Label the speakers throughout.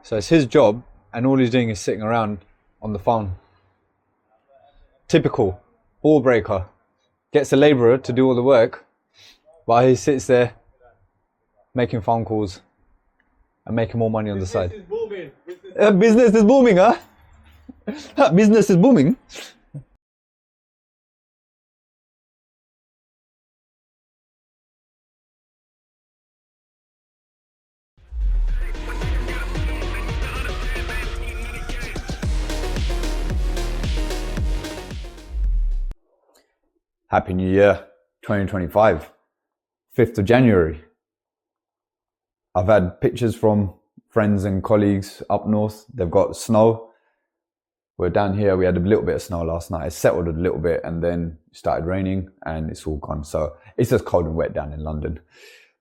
Speaker 1: So it's his job, and all he's doing is sitting around on the phone. Typical ball breaker. Gets a labourer to do all the work, while he sits there making phone calls and making more money on the side. Business is booming. Business is booming, huh? Business is booming. Happy New Year 2025, 5th of January. I've had pictures from friends and colleagues up north. They've got snow. We're down here, we had a little bit of snow last night. It settled a little bit and then it started raining and it's all gone. So it's just cold and wet down in London.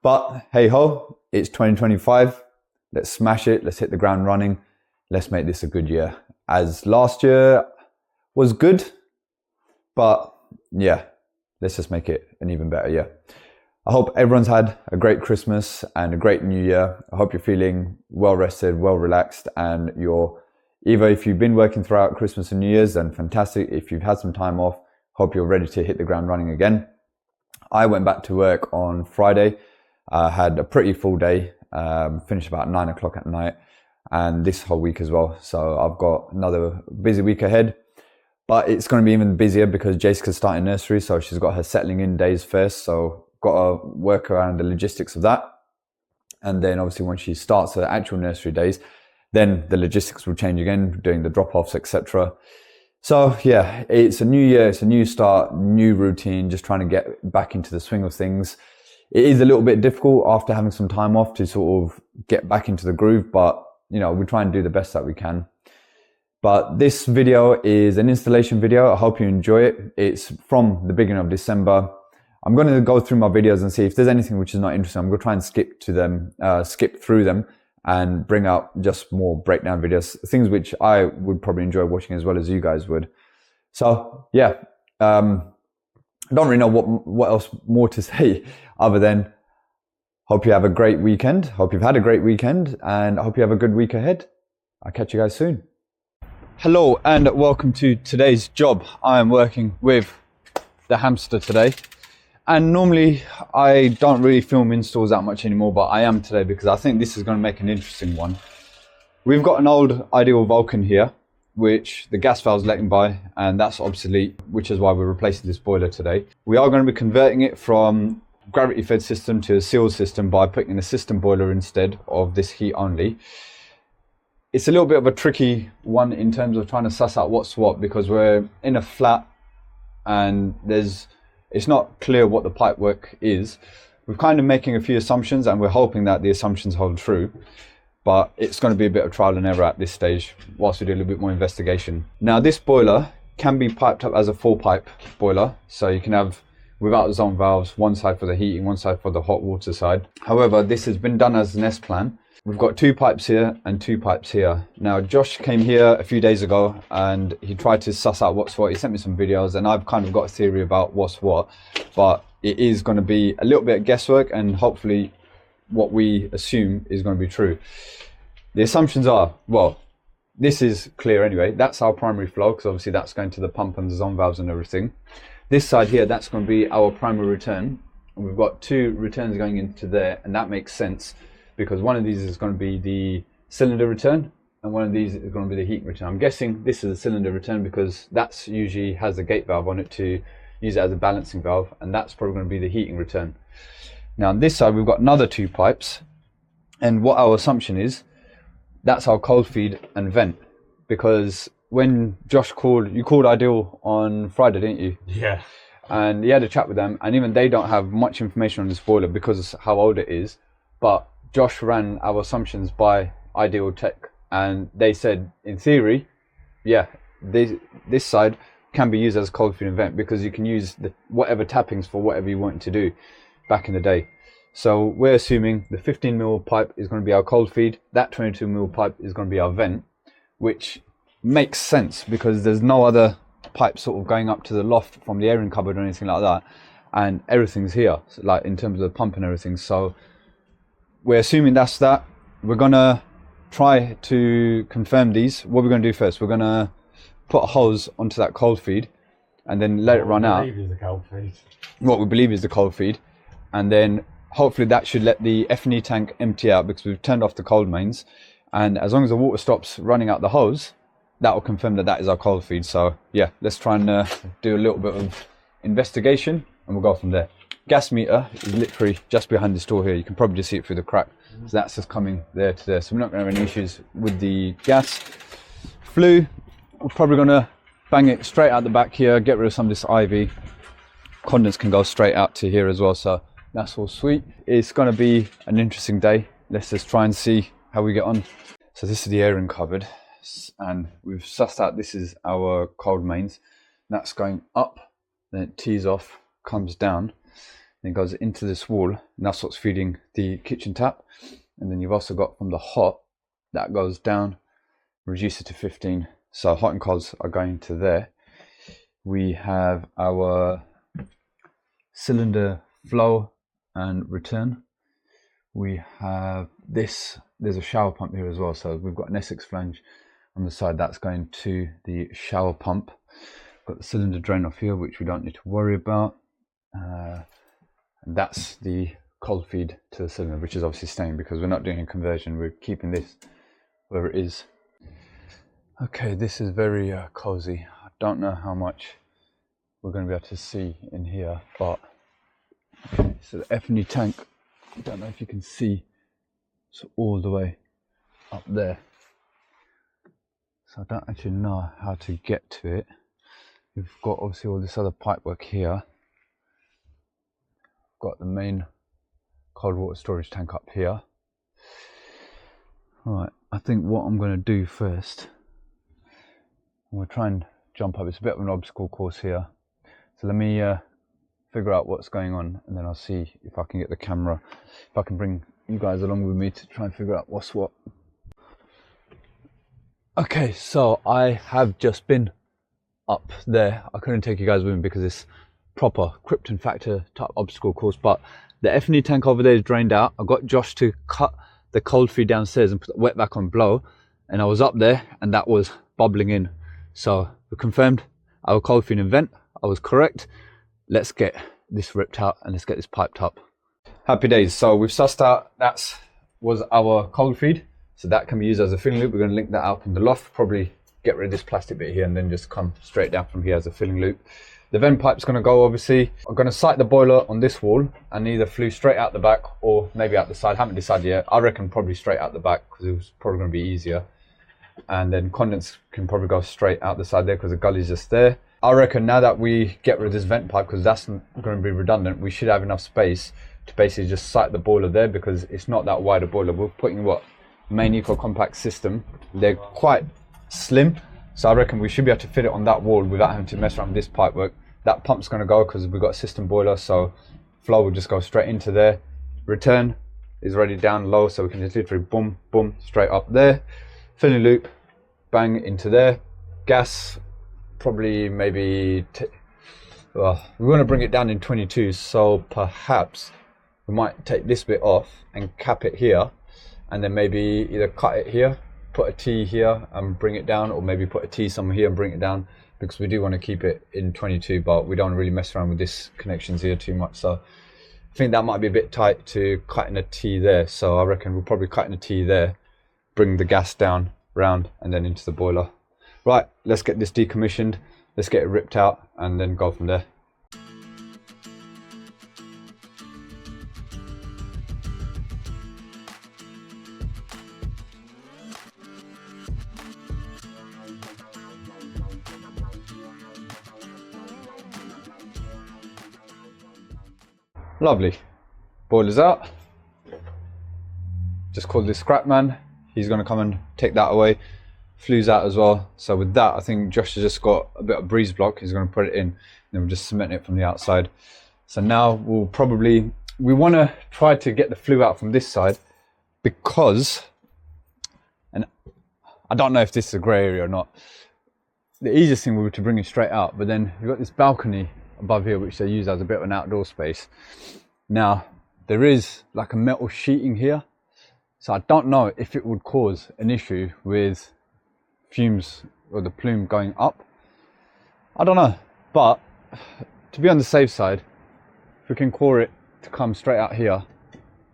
Speaker 1: But hey ho, it's 2025. Let's smash it. Let's hit the ground running. Let's make this a good year. As last year was good, but yeah. Let's just make it an even better year. I hope everyone's had a great Christmas and a great New Year. I hope you're feeling well rested, well relaxed, and either if you've been working throughout Christmas and New Year's, then fantastic. If you've had some time off, hope you're ready to hit the ground running again. I went back to work on Friday. I had a pretty full day, finished about 9 o'clock at night, and this whole week as well. So I've got another busy week ahead. But it's going to be even busier because Jessica's starting nursery, so she's got her settling in days first. So got to work around the logistics of that. And then obviously when she starts her actual nursery days, then the logistics will change again, doing the drop-offs, etc. So yeah, it's a new year, it's a new start, new routine, just trying to get back into the swing of things. It is a little bit difficult after having some time off to sort of get back into the groove, but you know, we try and do the best that we can. But this video is an installation video. I hope you enjoy it. It's from the beginning of December. I'm going to go through my videos and see if there's anything which is not interesting. I'm going to try and skip through them and bring out just more breakdown videos, things which I would probably enjoy watching as well as you guys would. So yeah, I don't really know what else more to say other than hope you have a great weekend. Hope you've had a great weekend and I hope you have a good week ahead. I'll catch you guys soon. Hello and welcome to today's job. I am working with the hamster today, and normally I don't really film installs that much anymore, but I am today because I think this is going to make an interesting one. We've got an old Ideal Vulcan here, which the gas valve's letting by, and that's obsolete, which is why we're replacing this boiler today. We are going to be converting it from gravity fed system to a sealed system by putting in a system boiler instead of this heat only. It's a little bit of a tricky one in terms of trying to suss out what's what, because we're in a flat and it's not clear what the pipe work is. We're kind of making a few assumptions and we're hoping that the assumptions hold true, but it's going to be a bit of trial and error at this stage whilst we do a little bit more investigation. Now this boiler can be piped up as a 4-pipe boiler, so you can have without zone valves, one side for the heating, one side for the hot water side. However, this has been done as an S plan. We've got 2 pipes here and 2 pipes here. Now Josh came here a few days ago and he tried to suss out what's what. He sent me some videos and I've kind of got a theory about what's what, but it is going to be a little bit of guesswork and hopefully what we assume is going to be true. The assumptions are, well, this is clear anyway. That's our primary flow because obviously that's going to the pump and the zone valves and everything. This side here, that's going to be our primary return. And we've got 2 returns going into there, and that makes sense because one of these is going to be the cylinder return and one of these is going to be the heat return. I'm guessing this is a cylinder return because that's usually has a gate valve on it to use it as a balancing valve, and that's probably going to be the heating return. Now on this side we've got another 2 pipes, and what our assumption is, that's our cold feed and vent, because when Josh called, you called Ideal on Friday, didn't you?
Speaker 2: Yeah.
Speaker 1: And he had a chat with them, and even they don't have much information on this boiler because of how old it is, but Josh ran our assumptions by Ideal Tech, and they said in theory, yeah, this side can be used as cold feed and vent because you can use whatever tappings for whatever you want to do back in the day. So we're assuming the 15mm pipe is going to be our cold feed, that 22mm pipe is going to be our vent, which makes sense because there's no other pipe sort of going up to the loft from the airing cupboard or anything like that, and everything's here, so like in terms of the pump and everything. So we're assuming that's that. We're gonna try to confirm these. What we're going to do first, we're going to put a hose onto that cold feed and then let it run out. What we believe is the cold feed, and then hopefully that should let the F&E tank empty out, because we've turned off the cold mains, and as long as the water stops running out the hose, that will confirm that that is our cold feed. So yeah, let's try and do a little bit of investigation and we'll go from there. Gas meter is literally just behind this door here. You can probably just see it through the crack. So that's just coming there to there. So we're not going to have any issues with the gas. Flue, we're probably going to bang it straight out the back here, get rid of some of this ivy. Condense can go straight out to here as well. So that's all sweet. It's going to be an interesting day. Let's just try and see how we get on. So this is the airing cupboard, and we've sussed out this is our cold mains. That's going up, then it tees off, comes down, then goes into this wall, and that's what's feeding the kitchen tap. And then you've also got from the hot, that goes down, reduce it to 15. So hot and colds are going to there. We have our cylinder flow and return. We have this, there's a shower pump here as well. So we've got an Essex flange on the side, that's going to the shower pump. Got the cylinder drain off here, which we don't need to worry about. And that's the cold feed to the cylinder, which is obviously staying because we're not doing a conversion. We're keeping this where it is. Okay, this is very cozy. I don't know how much we're going to be able to see in here, but okay, so the F&E tank, I don't know if you can see, it's all the way up there. So I don't actually know how to get to it. We've got obviously all this other pipe work here. Got the main cold water storage tank up here. Right, I think what I'm going to do first, I'm going to try and jump up. It's a bit of an obstacle course here. So let me figure out what's going on, and then I'll see if I can get the camera, if I can bring you guys along with me to try and figure out what's what. Okay, so I have just been up there. I couldn't take you guys with me because it's proper Krypton factor type obstacle course, but the F&E tank over there is drained out. I got Josh to cut the cold feed downstairs and put the wet back on blow, and I was up there and that was bubbling in. So we confirmed our cold feed and vent. I was correct. Let's get this ripped out and let's get this piped up. Happy days. So we've sussed out that was our cold feed. So that can be used as a filling loop. We're going to link that up in the loft, probably get rid of this plastic bit here and then just come straight down from here as a filling loop. The vent pipe's going to go, obviously. I'm going to site the boiler on this wall and either Flue straight out the back or maybe out the side. Haven't decided yet. I reckon probably straight out the back because it was probably going to be easier. And then condense can probably go straight out the side there because the gully's just there. I reckon now that we get rid of this vent pipe, because that's going to be redundant, we should have enough space to basically just site the boiler there because it's not that wide a boiler. We're putting what? Main eco compact system. They're quite slim. So I reckon we should be able to fit it on that wall without having to mess around with this pipe work. That pump's going to go because we've got a system boiler, so flow will just go straight into there. Return is already down low, so we can just literally boom, boom, straight up there. Filling loop, bang into there. Gas, probably maybe, well, we want to bring it down in 22, so perhaps we might take this bit off and cap it here, and then maybe either cut it here, put a T here and bring it down, or maybe put a T somewhere here and bring it down, because we do want to keep it in 22, but we don't really mess around with this connections here too much. So I think that might be a bit tight to cut in a T there. So I reckon we'll probably cut in a T there, bring the gas down, round, and then into the boiler. Right, let's get this decommissioned, let's get it ripped out, and then go from there. Lovely. Boiler's out. Just called this scrap man. He's going to come and take that away. Flue's out as well. So with that, I think Josh has just got a bit of breeze block. He's going to put it in, and then we'll just cement it from the outside. So now we'll probably, we want to try to get the Flue out from this side because, and I don't know if this is a grey area or not, the easiest thing would be to bring it straight out, but then you've got this balcony above here which they use as a bit of an outdoor space. Now there is like a metal sheeting here, So I don't know if it would cause an issue with fumes or the plume going up. I don't know, but to be on the safe side, if we can core it to come straight out here,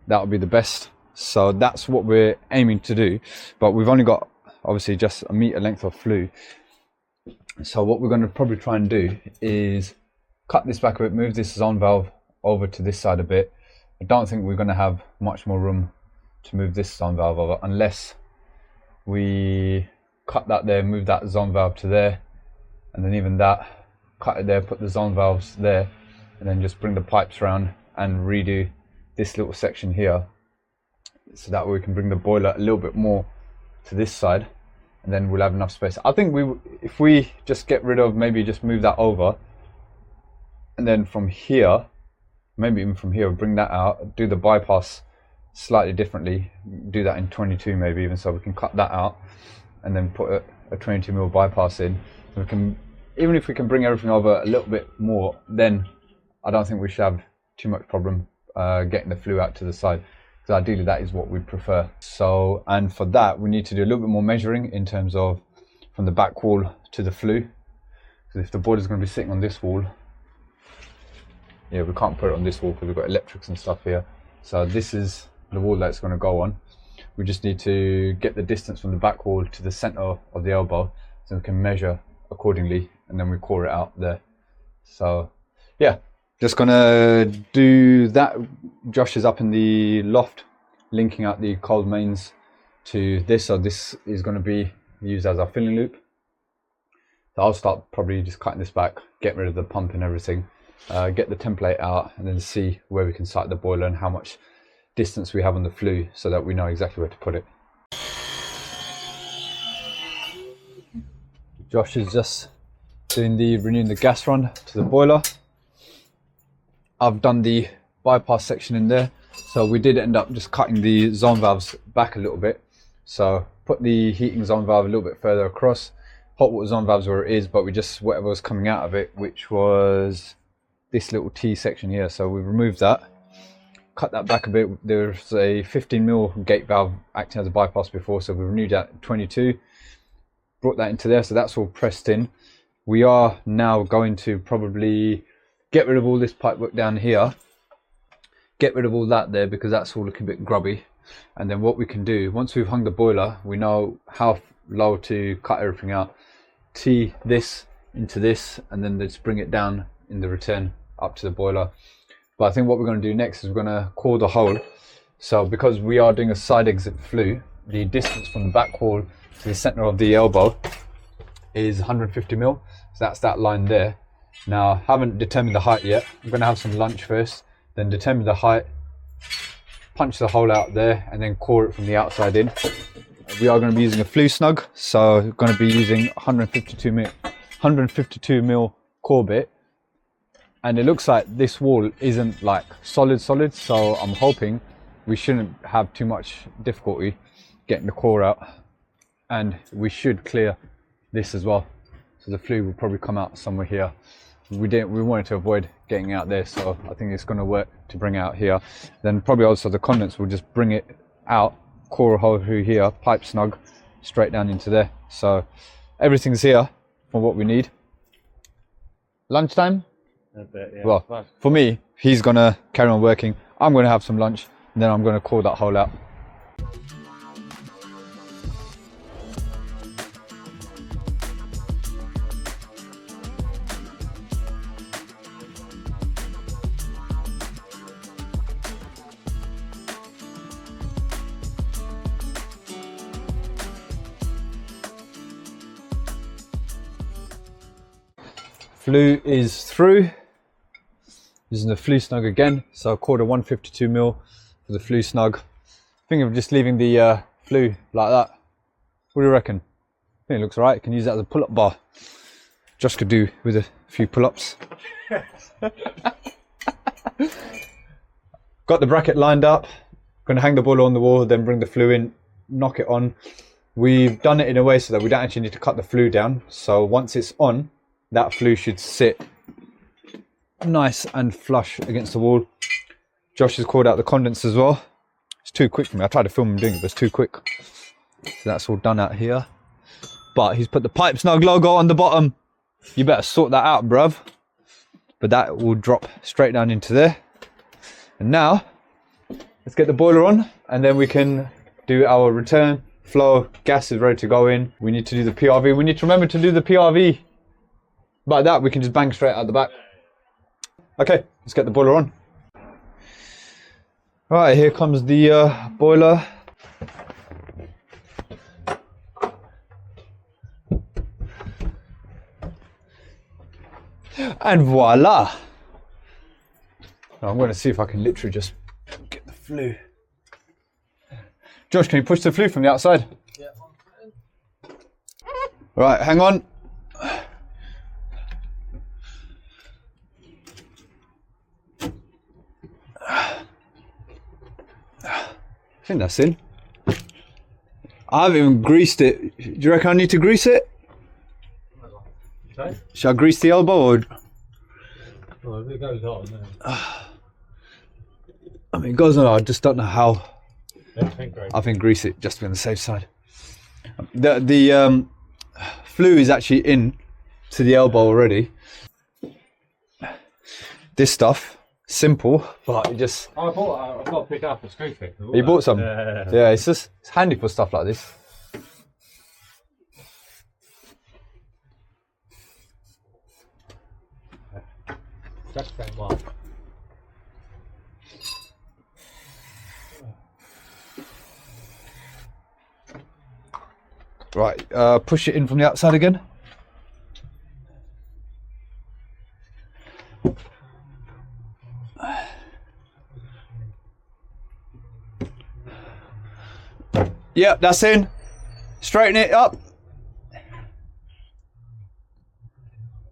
Speaker 1: that would be the best. So that's what we're aiming to do, but we've only got obviously just a meter length of flue. So what we're going to probably try and do is cut this back a bit, move this zone valve over to this side a bit. I don't think we're going to have much more room to move this zone valve over unless we cut that there, move that zone valve to there, and then even that, cut it there, put the zone valves there, and then just bring the pipes around and redo this little section here, so that way we can bring the boiler a little bit more to this side, and then we'll have enough space. I think if we just get rid of, maybe just move that over, and then from here, maybe even from here, bring that out, do the bypass slightly differently, do that in 22 maybe even, so we can cut that out and then put a 22mm bypass in. We can, even if we can bring everything over a little bit more, then I don't think we should have too much problem getting the flue out to the side, because ideally that is what we prefer. So, and for that we need to do a little bit more measuring in terms of from the back wall to the flue, because if the boiler is going to be sitting on this wall, yeah, we can't put it on this wall because we've got electrics and stuff here. So this is the wall that's going to go on. We just need to get the distance from the back wall to the center of the elbow, so we can measure accordingly, and then we core it out there. So yeah, just gonna do that. Josh is up in the loft linking out the cold mains to this, so this is going to be used as our filling loop. So I'll start probably just cutting this back, get rid of the pump and everything, get the template out, and then see where we can site the boiler and how much distance we have on the flue, so that we know exactly where to put it. Josh is just renewing the gas run to the boiler. I've done the bypass section in there, so we did end up just cutting the zone valves back a little bit. So put the heating zone valve a little bit further across, hot water zone valves where it is, but we just, whatever was coming out of it, which was this little T section here, so we removed that, cut that back a bit. There's a 15mm gate valve acting as a bypass before, so we renewed that at 22, brought that into there, so that's all pressed in. We are now going to probably get rid of all this pipe work down here, get rid of all that there, because that's all looking a bit grubby. And then what we can do, once we've hung the boiler, we know how low to cut everything out, tee this into this, and then just bring it down in the return up to the boiler. But I think what we're going to do next is we're going to core the hole. So because we are doing a side exit flue, the distance from the back wall to the center of the elbow is 150mm, so that's that line there. Now I haven't determined the height yet. I'm going to have some lunch first, then determine the height, punch the hole out there, and then core it from the outside in. We are going to be using a flue snug, so we're going to be using 152mm core bit. And it looks like this wall isn't like solid, so I'm hoping we shouldn't have too much difficulty getting the core out, and we should clear this as well. So the flue will probably come out somewhere here. We wanted to avoid getting out there, so I think it's going to work to bring it out here. Then probably also the condense will just bring it out, core a hole through here, pipe snug straight down into there. So everything's here for what we need. Lunchtime?
Speaker 2: A bit, yeah.
Speaker 1: Well, for me, he's gonna carry on working. I'm gonna have some lunch, and then I'm gonna core that hole out. Flue is through. Using the flue snug again, so I cored a 152mm for the flue snug. Think of just leaving the flue like that. What do you reckon? I think it looks alright. You can use that as a pull-up bar. Josh could do with a few pull-ups. Got the bracket lined up. Going to hang the boiler on the wall, then bring the flue in, knock it on. We've done it in a way so that we don't actually need to cut the flue down. So once it's on, that flue should sit nice and flush against the wall. Josh has cored out the condense as well. It's too quick for me. I tried to film him doing it, but it's too quick. So that's all done out here. But he's put the pipe snug logo on the bottom. You better sort that out, bruv. But that will drop straight down into there. And now, let's get the boiler on, and then we can do our return flow. Gas is ready to go in. We need to do the PRV. We need to remember to do the PRV. By that, we can just bang straight out the back. Okay, let's get the boiler on. Right, here comes the boiler. And voila! I'm going to see if I can literally just get the flue. Josh, can you push the flue from the outside? Yeah. Right, hang on. I think that's in. I haven't even greased it. Do you reckon I need to grease it? Okay. Should I grease the elbow or?
Speaker 2: Well, if it goes on, then.
Speaker 1: I mean, it goes on. I just don't know how.
Speaker 2: Yeah, I think
Speaker 1: grease it just to be on the safe side. The flue is actually in to the elbow already. This stuff, simple, but it just.
Speaker 2: I've got to pick up a screw fit.
Speaker 1: You bought some? Yeah, it's handy for stuff like this.
Speaker 2: That's going well.
Speaker 1: Right, push it in from the outside again. Yep, that's in. Straighten it up.
Speaker 2: Yeah,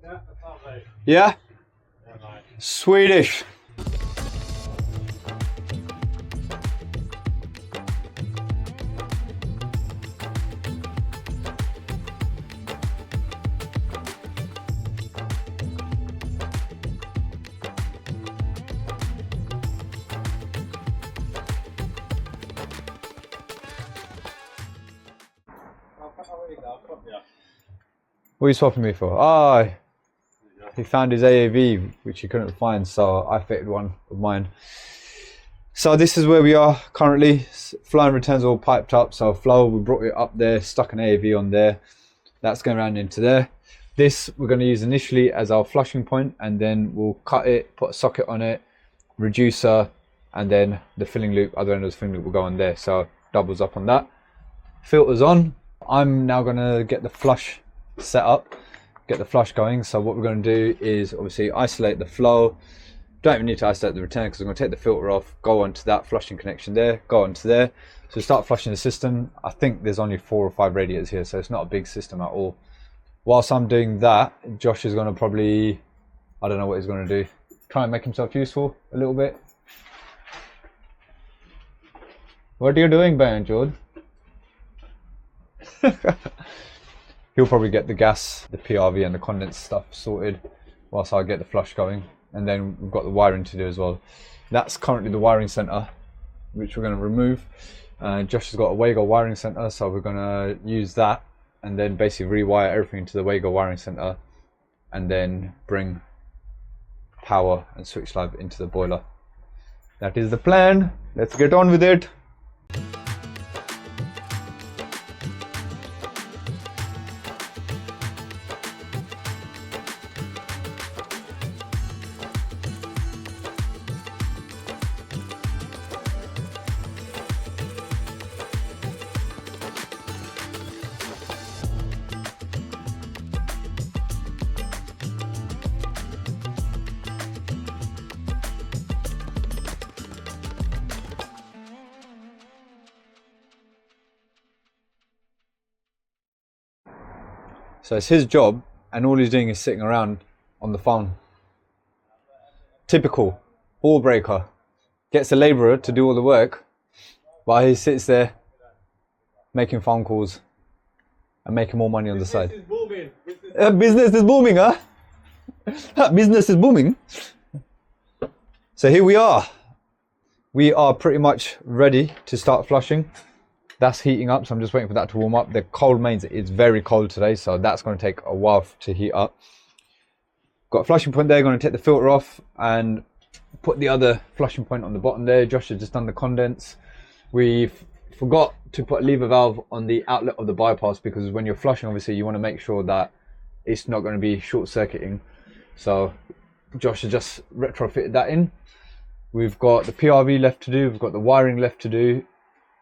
Speaker 2: that's lovely.
Speaker 1: Yeah?
Speaker 2: Yeah, mate.
Speaker 1: Swedish. What are you swapping me for? Ah, he found his AAV, which he couldn't find, so I fitted one of mine. So this is where we are currently. Flow and returns all piped up. So flow, we brought it up there, stuck an AAV on there. That's going around into there. This we're going to use initially as our flushing point, and then we'll cut it, put a socket on it, reducer, and then the filling loop, other end of the filling loop will go on there. So doubles up on that. Filters on. I'm now going to get the flush set up, get the flush going. So what we're going to do is obviously isolate the flow. Don't even need to isolate the return because I'm going to take the filter off, go onto that flushing connection there, go onto there. So start flushing the system. I think there's only 4 or 5 radiators here, so it's not a big system at all. Whilst I'm doing that, Josh is going to probably, I don't know what he's going to do, try and make himself useful a little bit. What are you doing, Ben, George? He'll probably get the gas, the PRV and the condense stuff sorted whilst I get the flush going, and then we've got the wiring to do as well. That's currently the wiring center, which we're going to remove. Josh has got a Wago wiring center, so we're going to use that and then basically rewire everything to the Wago wiring center and then bring power and switch lab into the boiler. That is the plan. Let's get on with it. So it's his job, and all he's doing is sitting around on the phone. Typical ball breaker. Gets a labourer to do all the work, while he sits there making phone calls and making more money on the side.
Speaker 2: Business is booming.
Speaker 1: Business is booming, huh? Business is booming. So here we are. we are pretty much ready to start flushing. That's heating up, so I'm just waiting for that to warm up. The cold mains, it's very cold today, so that's going to take a while to heat up. Got a flushing point there, going to take the filter off and put the other flushing point on the bottom there. Josh has just done the condense. We forgot to put a lever valve on the outlet of the bypass, because when you're flushing, obviously you want to make sure that it's not going to be short circuiting. So Josh has just retrofitted that in. We've got the PRV left to do, we've got the wiring left to do,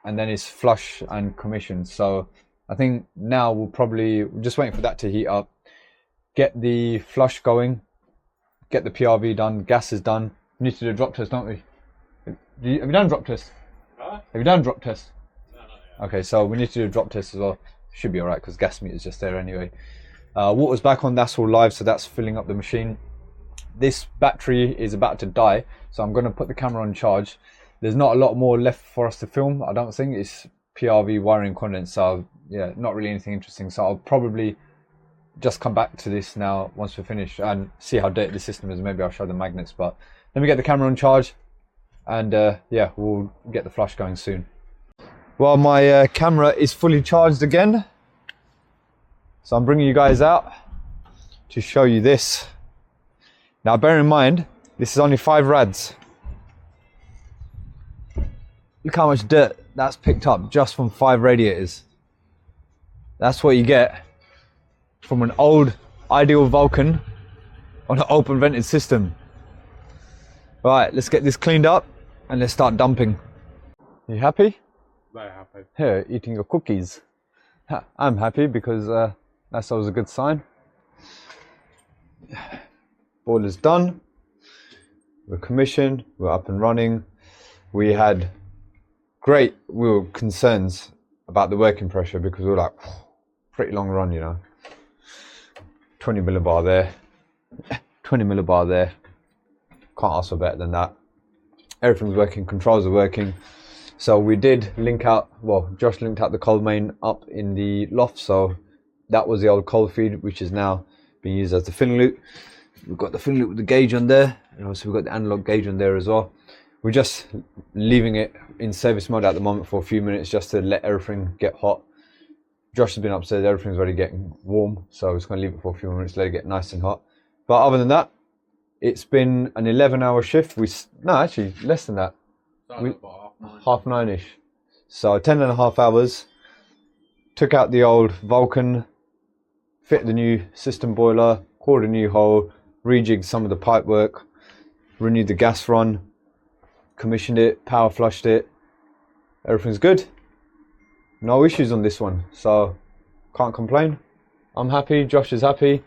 Speaker 1: and then it's flush and commission. So I think now we're just waiting for that to heat up, get the flush going, get the PRV done, gas is done. We need to do a drop test, don't we? Have you done a drop test?
Speaker 2: Huh?
Speaker 1: Have you done a drop test?
Speaker 2: No, not yet.
Speaker 1: Okay, so we need to do a drop test as well. Should be all right because gas meter's just there anyway. Water's back on, that's all live, so that's filling up the machine. This battery is about to die, so I'm going to put the camera on charge. There's not a lot more left for us to film, I don't think. It's PRV wiring condense, so yeah, not really anything interesting. So I'll probably just come back to this now once we're finished and see how dirty the system is. Maybe I'll show the magnets, but let me get the camera on charge and yeah, we'll get the flush going soon. Well, my camera is fully charged again, so I'm bringing you guys out to show you this. Now bear in mind, this is only 5 rads. Look how much dirt that's picked up just from 5 radiators. That's what you get from an old ideal Vulcan on an open vented system. Right, let's get this cleaned up and let's start dumping. You happy?
Speaker 2: Very happy.
Speaker 1: Here, eating your cookies. I'm happy because that's always a good sign. Boiler's done. We're commissioned, we're up and running. We had real concerns about the working pressure because we were like, pretty long run, you know. 20 millibar there, 20 millibar there. Can't ask for better than that. Everything's working, controls are working. So we did link out, well, Josh linked out the cold main up in the loft. So that was the old cold feed, which is now being used as the filling loop. We've got the filling loop with the gauge on there, and also we've got the analog gauge on there as well. We're just leaving it in service mode at the moment for a few minutes just to let everything get hot. Josh has been upstairs, everything's already getting warm, so I'm just going to leave it for a few minutes, let it get nice and hot. But other than that, it's been an 11-hour shift. No, actually less than that.
Speaker 2: About
Speaker 1: Half 9-ish. So 10.5 hours. Took out the old Vulcan, fit the new system boiler, cored a new hole, rejigged some of the pipe work, renewed the gas run, commissioned it, power flushed it. Everything's good. No issues on this one, so can't complain. I'm happy, Josh is happy,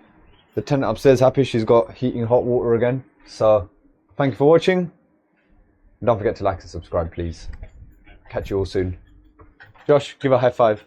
Speaker 1: the tenant upstairs happy, she's got heating hot water again. So thank you for watching. Don't forget to like and subscribe, please. Catch you all soon. Josh, give a high five.